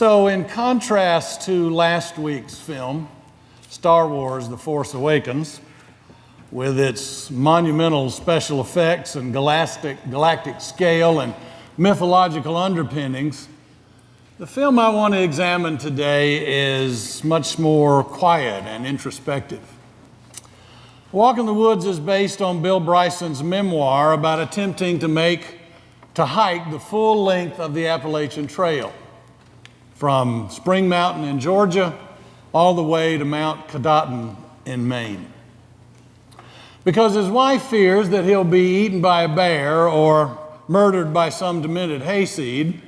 So in contrast to last week's film, Star Wars: The Force Awakens, with its monumental special effects and galactic scale and mythological underpinnings, the film I want to examine today is much more quiet and introspective. Walk in the Woods is based on Bill Bryson's memoir about attempting to hike the full length of the Appalachian Trail, from Spring Mountain in Georgia all the way to Mount Katahdin in Maine. Because his wife fears that he'll be eaten by a bear or murdered by some demented hayseed,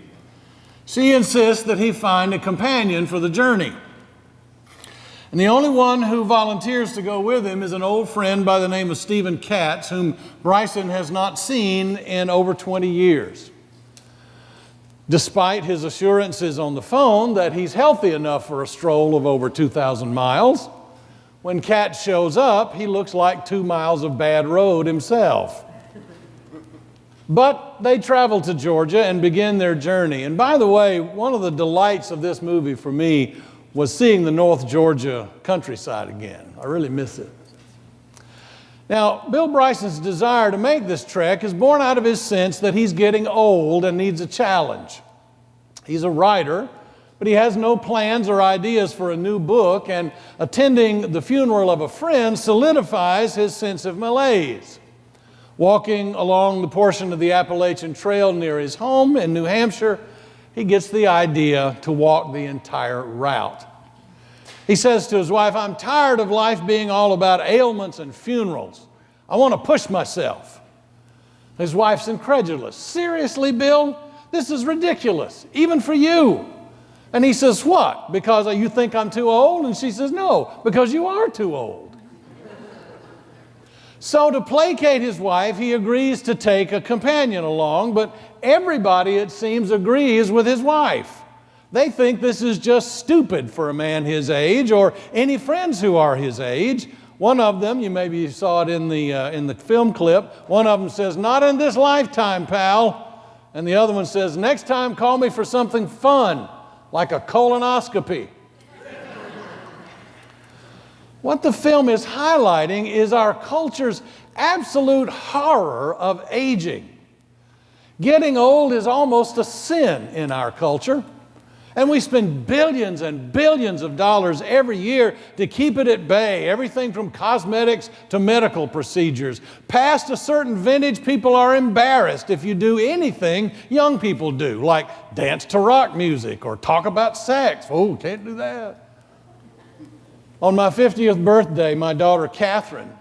she insists that he find a companion for the journey. And the only one who volunteers to go with him is an old friend by the name of Stephen Katz, whom Bryson has not seen in over 20 years. Despite his assurances on the phone that he's healthy enough for a stroll of over 2,000 miles, when Katz shows up, he looks like 2 miles of bad road himself. But they travel to Georgia and begin their journey. And by the way, one of the delights of this movie for me was seeing the North Georgia countryside again. I really miss it. Now, Bill Bryson's desire to make this trek is born out of his sense that he's getting old and needs a challenge. He's a writer, but he has no plans or ideas for a new book, and attending the funeral of a friend solidifies his sense of malaise. Walking along the portion of the Appalachian Trail near his home in New Hampshire, he gets the idea to walk the entire route. He says to his wife, "I'm tired of life being all about ailments and funerals. I want to push myself." His wife's incredulous. "Seriously, Bill? This is ridiculous, even for you." And he says, "What? Because you think I'm too old?" And she says, "No, because you are too old." So to placate his wife, he agrees to take a companion along, but everybody, it seems, agrees with his wife. They think this is just stupid for a man his age or any friends who are his age. One of them, you saw it in the film clip, one of them says, "Not in this lifetime, pal." And the other one says, "Next time call me for something fun, like a colonoscopy." What the film is highlighting is our culture's absolute horror of aging. Getting old is almost a sin in our culture. And we spend billions and billions of dollars every year to keep it at bay, everything from cosmetics to medical procedures. Past a certain vintage, people are embarrassed if you do anything young people do, like dance to rock music or talk about sex. Oh, can't do that. On my 50th birthday, my daughter Catherine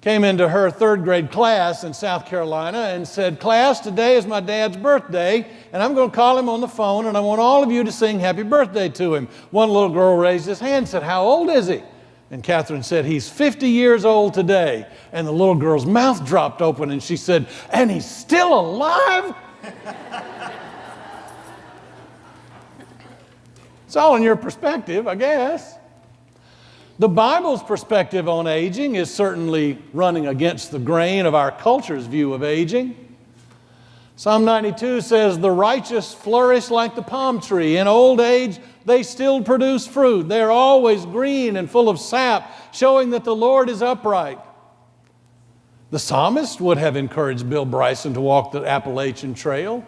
came into her third grade class in South Carolina and said, "Class, today is my dad's birthday, and I'm going to call him on the phone, and I want all of you to sing happy birthday to him." One little girl raised his hand and said, "How old is he?" And Catherine said, "He's 50 years old today." And the little girl's mouth dropped open, and she said, "And he's still alive?" It's all in your perspective, I guess. The Bible's perspective on aging is certainly running against the grain of our culture's view of aging. Psalm 92 says, "The righteous flourish like the palm tree. In old age, they still produce fruit. They are always green and full of sap, showing that the Lord is upright." The psalmist would have encouraged Bill Bryson to walk the Appalachian Trail.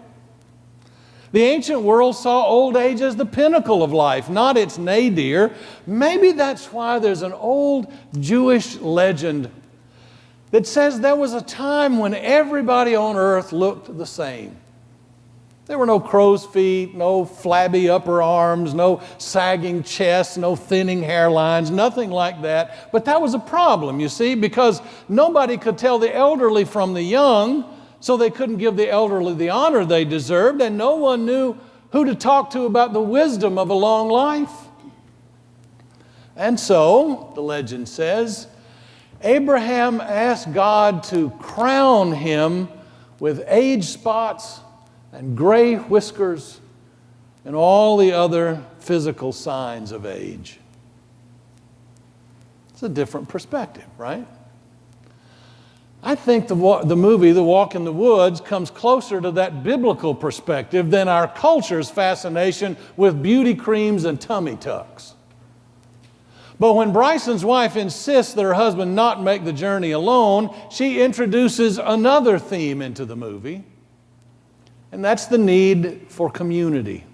The ancient world saw old age as the pinnacle of life, not its nadir. Maybe that's why there's an old Jewish legend that says there was a time when everybody on earth looked the same. There were no crow's feet, no flabby upper arms, no sagging chests, no thinning hairlines, nothing like that. But that was a problem, you see, because nobody could tell the elderly from the young, so they couldn't give the elderly the honor they deserved, and no one knew who to talk to about the wisdom of a long life. And so, the legend says, Abraham asked God to crown him with age spots and gray whiskers and all the other physical signs of age. It's a different perspective, right? I think the movie, The Walk in the Woods, comes closer to that biblical perspective than our culture's fascination with beauty creams and tummy tucks. But when Bryson's wife insists that her husband not make the journey alone, she introduces another theme into the movie, and that's the need for community.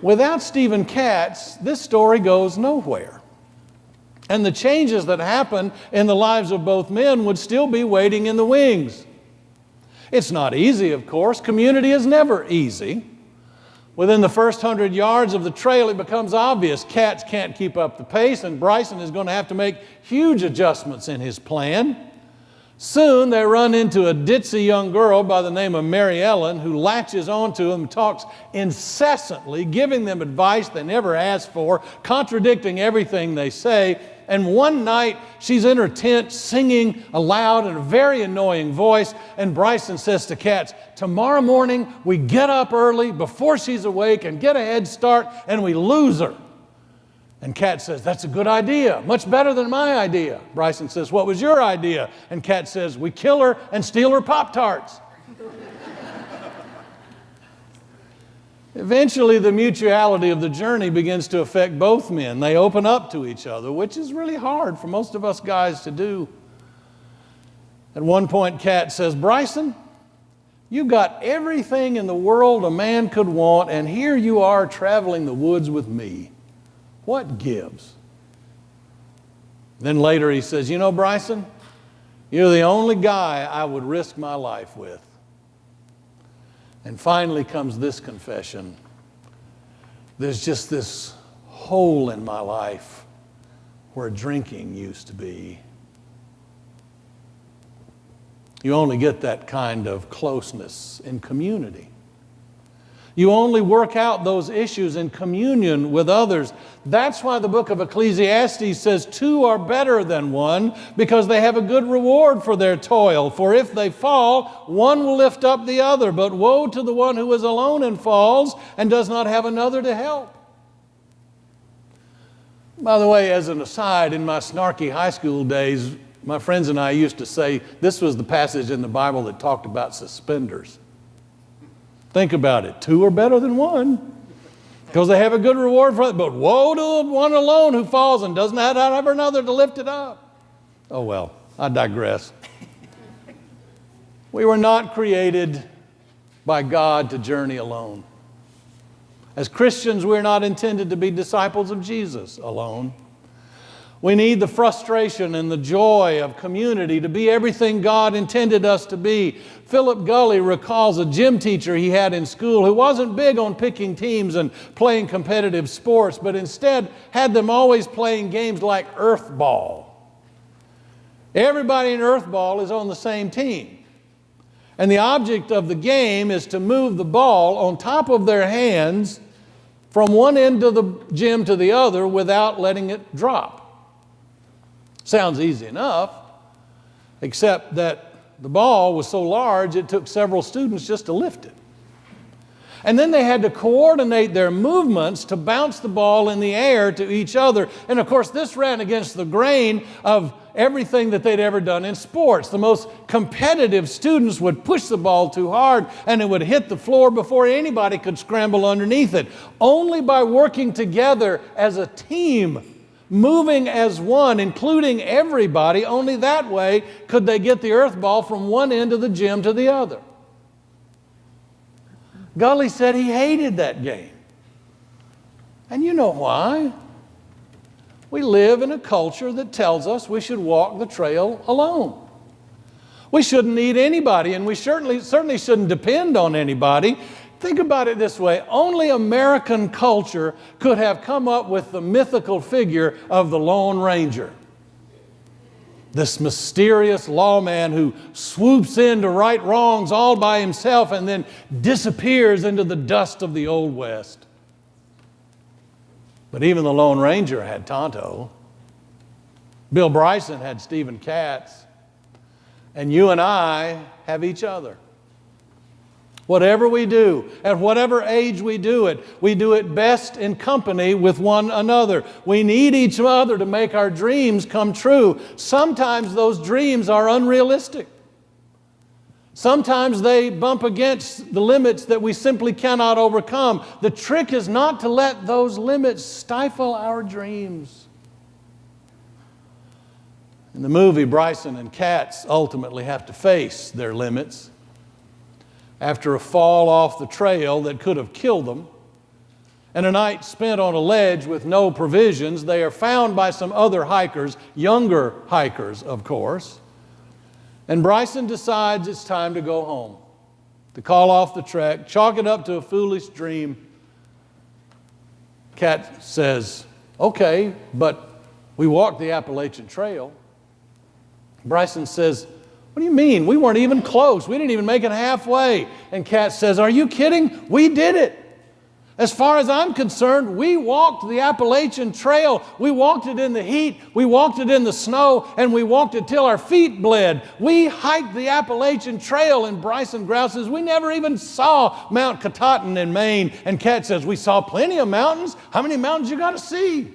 Without Stephen Katz, this story goes nowhere. And the changes that happen in the lives of both men would still be waiting in the wings. It's not easy, of course. Community is never easy. Within the first 100 yards of the trail, it becomes obvious Katz can't keep up the pace, and Bryson is going to have to make huge adjustments in his plan. Soon they run into a ditzy young girl by the name of Mary Ellen who latches onto them and talks incessantly, giving them advice they never asked for, contradicting everything they say. And one night she's in her tent singing aloud in a very annoying voice, and Bryson says to Katz, tomorrow morning we get up early before she's awake and get a head start and we lose her. And Katz says, that's a good idea, much better than my idea. Bryson says, what was your idea? And Katz says, we kill her and steal her Pop-Tarts. Eventually, the mutuality of the journey begins to affect both men. They open up to each other, which is really hard for most of us guys to do. At one point, Katz says, Bryson, you've got everything in the world a man could want, and here you are traveling the woods with me. What gives? Then later he says, you know, Bryson, you're the only guy I would risk my life with. And finally comes this confession. There's just this hole in my life where drinking used to be. You only get that kind of closeness in community. You only work out those issues in communion with others. That's why the book of Ecclesiastes says two are better than one, because they have a good reward for their toil. For if they fall, one will lift up the other. But woe to the one who is alone and falls and does not have another to help. By the way, as an aside, in my snarky high school days, my friends and I used to say this was the passage in the Bible that talked about suspenders. Think about it. Two are better than one because they have a good reward for it. But woe to the one alone who falls and doesn't have another to lift it up. Oh, well, I digress. We were not created by God to journey alone. As Christians, we're not intended to be disciples of Jesus alone. We need the frustration and the joy of community to be everything God intended us to be. Philip Gulley recalls a gym teacher he had in school who wasn't big on picking teams and playing competitive sports, but instead had them always playing games like earthball. Everybody in earthball is on the same team. And the object of the game is to move the ball on top of their hands from one end of the gym to the other without letting it drop. Sounds easy enough, except that the ball was so large it took several students just to lift it. And then they had to coordinate their movements to bounce the ball in the air to each other. And of course, this ran against the grain of everything that they'd ever done in sports. The most competitive students would push the ball too hard and it would hit the floor before anybody could scramble underneath it. Only by working together as a team, moving as one, including everybody, only that way could they get the earth ball from one end of the gym to the other. Gulley said he hated that game. And you know why? We live in a culture that tells us we should walk the trail alone. We shouldn't need anybody, and we certainly shouldn't depend on anybody. Think about it this way. Only American culture could have come up with the mythical figure of the Lone Ranger. This mysterious lawman who swoops in to right wrongs all by himself and then disappears into the dust of the Old West. But even the Lone Ranger had Tonto. Bill Bryson had Stephen Katz. And you and I have each other. Whatever we do, at whatever age we do it best in company with one another. We need each other to make our dreams come true. Sometimes those dreams are unrealistic. Sometimes they bump against the limits that we simply cannot overcome. The trick is not to let those limits stifle our dreams. In the movie, Bryson and Katz ultimately have to face their limits. After a fall off the trail that could have killed them, and a night spent on a ledge with no provisions, they are found by some other hikers, younger hikers, of course. And Bryson decides it's time to go home, to call off the trek, chalk it up to a foolish dream. Kat says, okay, but we walked the Appalachian Trail. Bryson says, what do you mean? We weren't even close. We didn't even make it halfway. And Kat says, are you kidding? We did it. As far as I'm concerned, we walked the Appalachian Trail. We walked it in the heat. We walked it in the snow. And we walked it till our feet bled. We hiked the Appalachian Trail. And Bryson grouses, we never even saw Mount Katahdin in Maine. And Kat says, we saw plenty of mountains. How many mountains you got to see?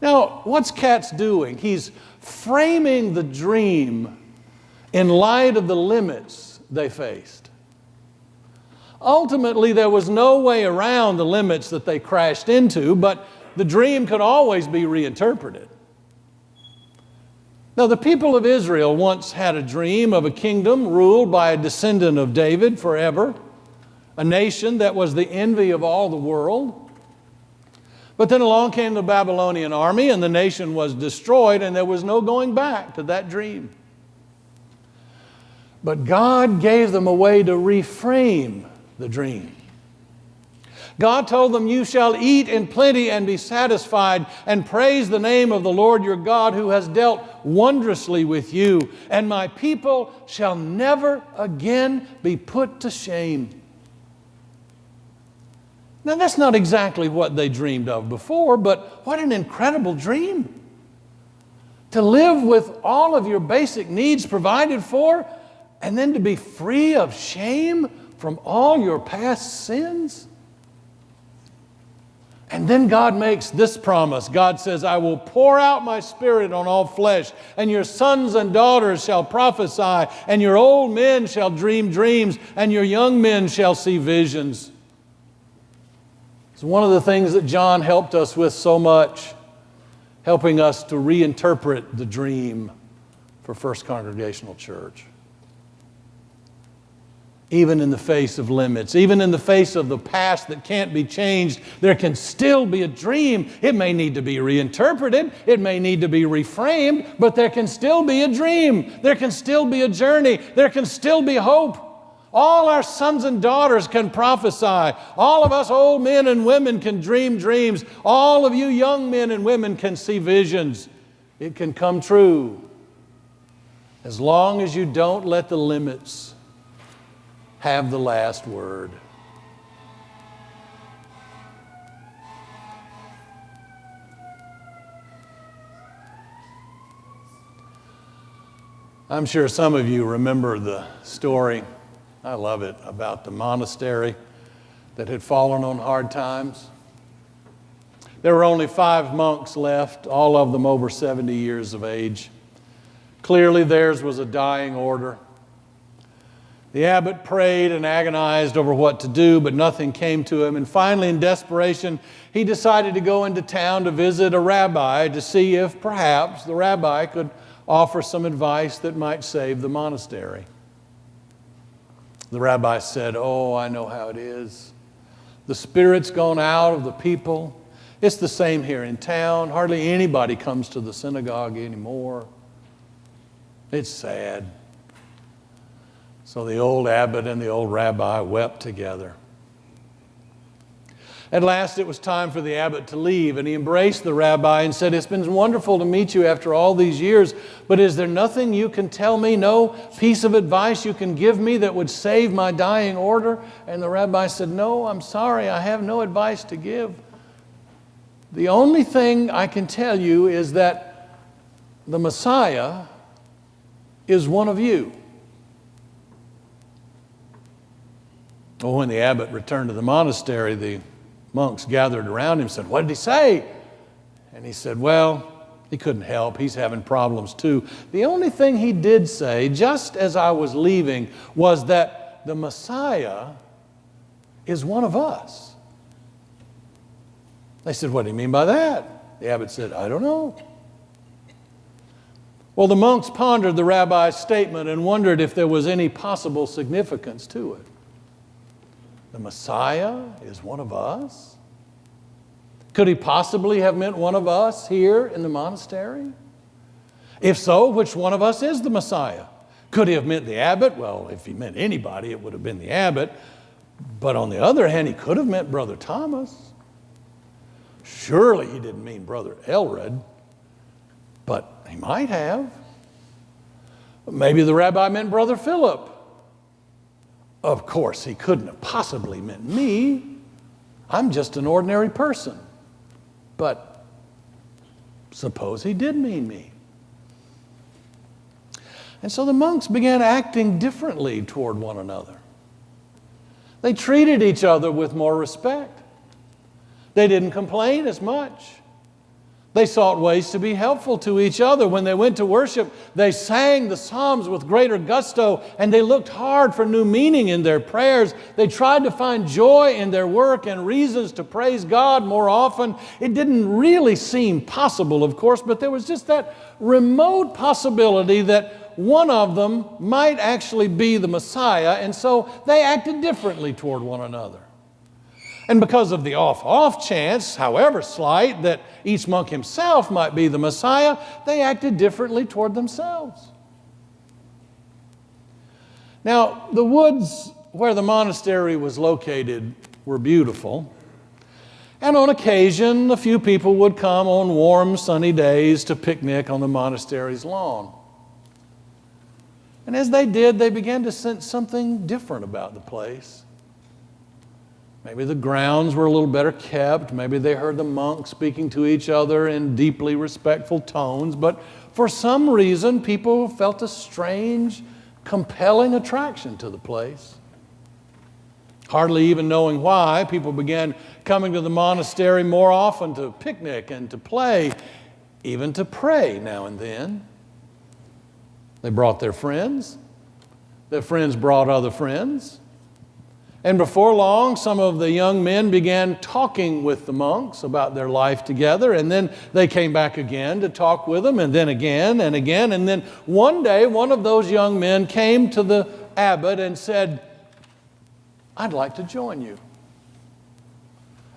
Now, what's Katz doing? He's framing the dream in light of the limits they faced. Ultimately, there was no way around the limits that they crashed into, but the dream could always be reinterpreted. Now, the people of Israel once had a dream of a kingdom ruled by a descendant of David forever, a nation that was the envy of all the world. But then along came the Babylonian army, and the nation was destroyed, and there was no going back to that dream. But God gave them a way to reframe the dream. God told them, you shall eat in plenty and be satisfied, and praise the name of the Lord your God, who has dealt wondrously with you, and my people shall never again be put to shame. Now, that's not exactly what they dreamed of before, but what an incredible dream. To live with all of your basic needs provided for, and then to be free of shame from all your past sins. And then God makes this promise. God says, I will pour out my Spirit on all flesh, and your sons and daughters shall prophesy, and your old men shall dream dreams, and your young men shall see visions. It's one of the things that John helped us with so much, helping us to reinterpret the dream for First Congregational Church. Even in the face of limits, even in the face of the past that can't be changed, there can still be a dream. It may need to be reinterpreted, it may need to be reframed, but there can still be a dream. There can still be a journey. There can still be hope. All our sons and daughters can prophesy. All of us old men and women can dream dreams. All of you young men and women can see visions. It can come true as long as you don't let the limits have the last word. I'm sure some of you remember the story, I love it, about the monastery that had fallen on hard times. There were only 5 monks left, all of them over 70 years of age. Clearly theirs was a dying order. The abbot prayed and agonized over what to do, but nothing came to him. And finally, in desperation, he decided to go into town to visit a rabbi to see if perhaps the rabbi could offer some advice that might save the monastery. The rabbi said, oh, I know how it is. The Spirit's gone out of the people. It's the same here in town. Hardly anybody comes to the synagogue anymore. It's sad. So the old abbot and the old rabbi wept together. At last it was time for the abbot to leave, and he embraced the rabbi and said, it's been wonderful to meet you after all these years, but is there nothing you can tell me, no piece of advice you can give me that would save my dying order? And the rabbi said, no, I'm sorry, I have no advice to give. The only thing I can tell you is that the Messiah is one of you. Well, when the abbot returned to the monastery, the monks gathered around him and said, "What did he say?" And he said, "Well, he couldn't help. He's having problems too. The only thing he did say, just as I was leaving, was that the Messiah is one of us." They said, "What do you mean by that?" The abbot said, "I don't know." Well, the monks pondered the rabbi's statement and wondered if there was any possible significance to it. The Messiah is one of us? Could he possibly have meant one of us here in the monastery? If so, which one of us is the Messiah? Could he have meant the abbot? Well, if he meant anybody, it would have been the abbot. But on the other hand, he could have meant Brother Thomas. Surely he didn't mean Brother Elred, but he might have. Maybe the rabbi meant Brother Philip. Of course, he couldn't have possibly meant me. I'm just an ordinary person. But suppose he did mean me. And so the monks began acting differently toward one another. They treated each other with more respect. They didn't complain as much. They sought ways to be helpful to each other. When they went to worship, they sang the Psalms with greater gusto, and they looked hard for new meaning in their prayers. They tried to find joy in their work and reasons to praise God more often. It didn't really seem possible, of course, but there was just that remote possibility that one of them might actually be the Messiah, and so they acted differently toward one another. And because of the off chance, however slight, that each monk himself might be the Messiah, they acted differently toward themselves. Now, the woods where the monastery was located were beautiful. And on occasion, a few people would come on warm, sunny days to picnic on the monastery's lawn. And as they did, they began to sense something different about the place. Maybe the grounds were a little better kept. Maybe they heard the monks speaking to each other in deeply respectful tones. But for some reason, people felt a strange, compelling attraction to the place. Hardly even knowing why, people began coming to the monastery more often to picnic and to play, even to pray now and then. They brought their friends. Their friends brought other friends. And before long, some of the young men began talking with the monks about their life together, and then they came back again to talk with them, and then again and again. And then one day, one of those young men came to the abbot and said, "I'd like to join you."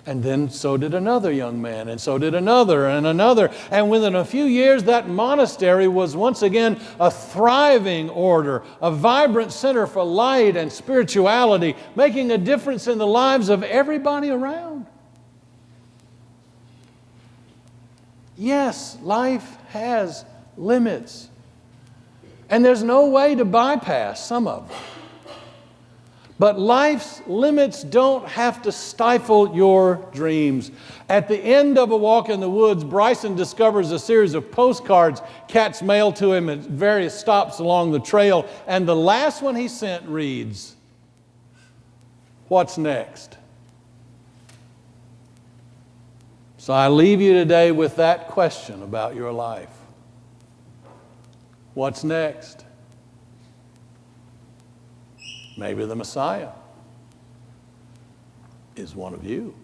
And then so did another young man, and so did another and another. And within a few years, that monastery was once again a thriving order, a vibrant center for light and spirituality, making a difference in the lives of everybody around. Yes, life has limits, and there's no way to bypass some of them. But life's limits don't have to stifle your dreams. At the end of a walk in the woods, Bryson discovers a series of postcards Katz mailed to him at various stops along the trail. And the last one he sent reads, "What's next?" So I leave you today with that question about your life. What's next? Maybe the Messiah is one of you.